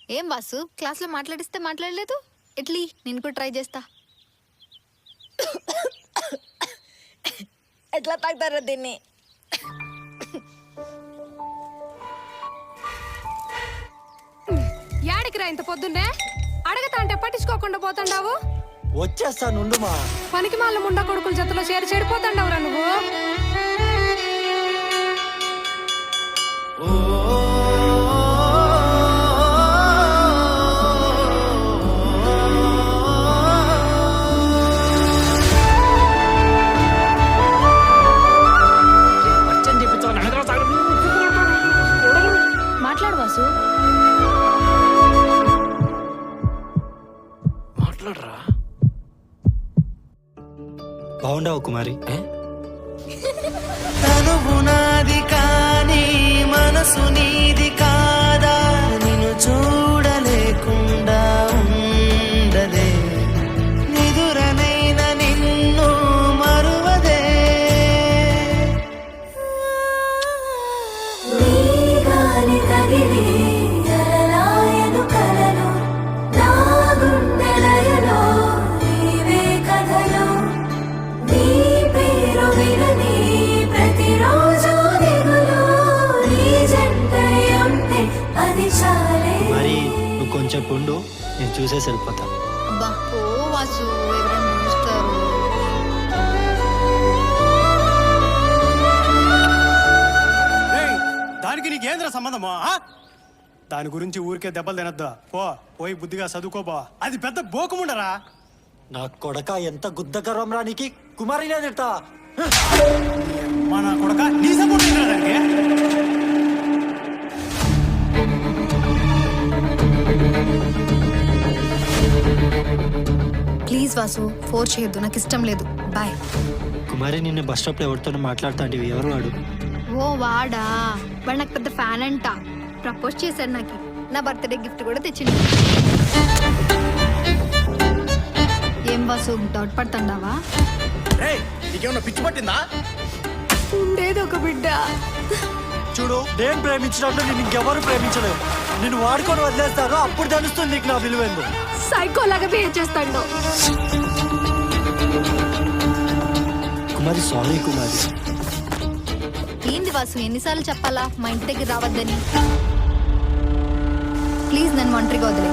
ఏం వాసు క్లాస్లో మాట్లాడిస్తే మాట్లాడలేదు? ఎట్లీ నేను కూడా ట్రై చేస్తా. ఎట్లా తాగుతారో దీన్ని? యాడికిరా ఇంత పొద్దున్నే? అడగతా అంటే పట్టించుకోకుండా పోతాండావు. వచ్చేస్తా నుండుమా. పనికి మాల ముండా కొడుకుల జతలో చేరి చెడిపోతాండావురా నువ్వు. మాట్లాడు వాసు. మాట్లాడరా. బాగుండవు కుమారి. తనువు నాది కానీ మనసు నీది కాదా, నిన్ను చూడలేకుండా ఉండదే, నిదురనైన నిన్ను మరువదే. మరి నువ్వు కొంచెం ఉండు, నేను చూసేసి వెళ్ళిపోతా. అబ్బా ఓ వాసు, ఎవరైనా చూస్తారు. దానికి నీకేంద్ర సంబంధమా? దాని గురించి ఊరికే దెబ్బలు తినద్దా. పోయి బుద్ధిగా చదువుకోబా. అది పెద్ద బోకముండరా. నా కొడక ఎంత గుద్దకరం రా నీకి. కుమారినే తిడతా. మన కొడక నీ సపోర్ట్ ఏంద్రా దానికి? ప్లీజ్ వాసు, ఫోర్ చేయొద్దు, నాకు ఇష్టం లేదు. బాయ్. కుమారి నిన్న బస్ స్టాప్ లో ఎవరితో మాట్లాడుతాంటివి, ఎవరు వాడు? ఓ వాడా, వాడు నాకు పెద్ద ఫ్యాన్ అంట. ప్రపోజ్ చేశాడు నాకు. నా బర్త్డే గిఫ్ట్ కూడా తెచ్చిండు. ఏం వాసు డౌట్ పడుతుండావా? నీకేమన్నా పిచ్చి పట్టిందా? ఉండేది ఒక బిడ్డ. చూడు, నేను ప్రేమించినట్టు నేను ఇంకెవరు ప్రేమించలేవు. నేను వాడుకొని వదిలేస్తాను, అప్పుడు తెలుస్తుంది నీకు నా విలువేందు. సైకోలాగా బిహేవ్ చేస్తాడు. కుమారి సారీ కుమారి. ఏంది వాసు, ఎన్నిసార్లు చెప్పాలా మా ఇంటి దగ్గర రావద్దని? ప్లీజ్ నన్ను ఒంటరిగా వదిలే.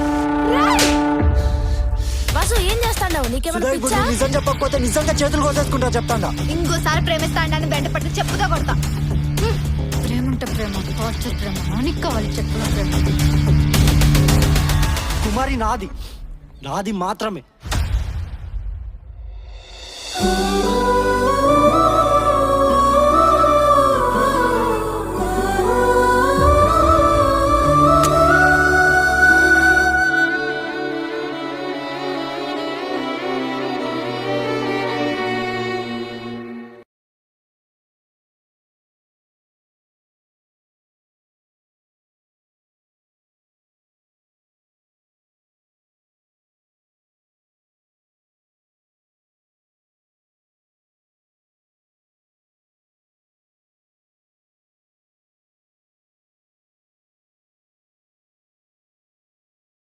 వాసు ఏం చేస్తాండావు? నీకేమైనా సుధా, ఇప్పుడు నువ్వు నిజం చెప్పకపోతే నిజంగా చేతులు కోసేసుకుంటా చెప్తాండా. ఇంకోసారి ప్రేమిస్తాడని వెంట పడితే చెప్పుతో కొడతా. ప్రేమ ఉంటే ప్రేమ, టార్చర్ ప్రేమ, నీకు కావాలి చెప్పుల ప్రేమ. కుమారి నాది మాత్రమే.